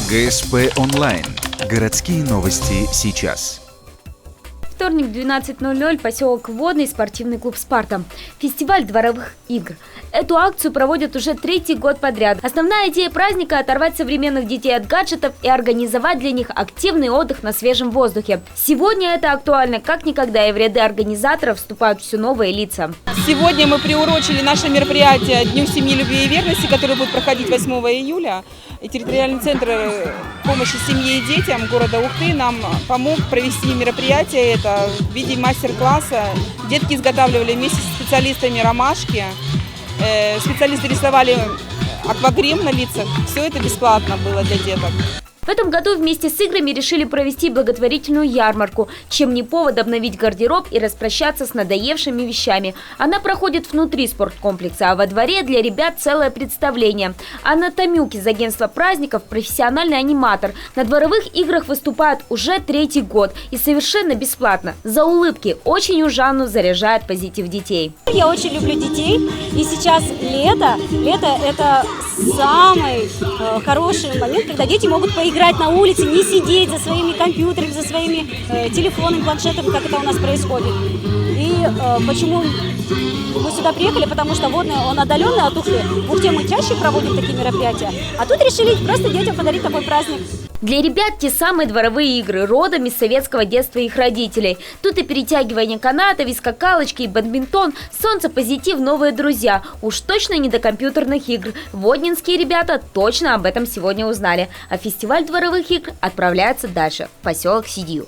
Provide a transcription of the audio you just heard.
ГСП онлайн. Городские новости сейчас. Вторник, 12:00, поселок Водный, спортивный клуб «Спарта». Фестиваль дворовых игр. Эту акцию проводят уже третий год подряд. Основная идея праздника – оторвать современных детей от гаджетов и организовать для них активный отдых на свежем воздухе. Сегодня это актуально как никогда, и в ряды организаторов вступают все новые лица. Сегодня мы приурочили наше мероприятие Дню семьи, любви и верности, которое будет проходить 8 июля. И территориальный центр помощи семье и детям города Ухты нам помог провести мероприятие это в виде мастер-класса. Детки изготавливали вместе с специалистами ромашки. Специалисты рисовали аквагрим на лицах. Все это бесплатно было для деток. В этом году вместе с играми решили провести благотворительную ярмарку, чем не повод обновить гардероб и распрощаться с надоевшими вещами. Она проходит внутри спорткомплекса, а во дворе для ребят целое представление. Анна Томюк из агентства праздников – профессиональный аниматор. На дворовых играх выступает уже третий год и совершенно бесплатно. За улыбки очень уж Анну заряжает позитив детей. Я очень люблю детей, и сейчас лето. Лето – это самый хороший момент, когда дети могут поиграть на улице, не сидеть за своими компьютерами, за своими телефонами, планшетами, как это у нас происходит. И почему мы сюда приехали? Потому что Водный, он отдаленный от Ухты. В Ухте мы чаще проводим такие мероприятия, а тут решили просто детям подарить такой праздник. Для ребят те самые дворовые игры, родом из советского детства их родителей. Тут и перетягивание канатов, и скакалочки, и бадминтон, солнце, позитив, новые друзья. Уж точно не до компьютерных игр. Воднинские ребята точно об этом сегодня узнали. А фестиваль дворовых игр отправляется дальше, в поселок Сидью.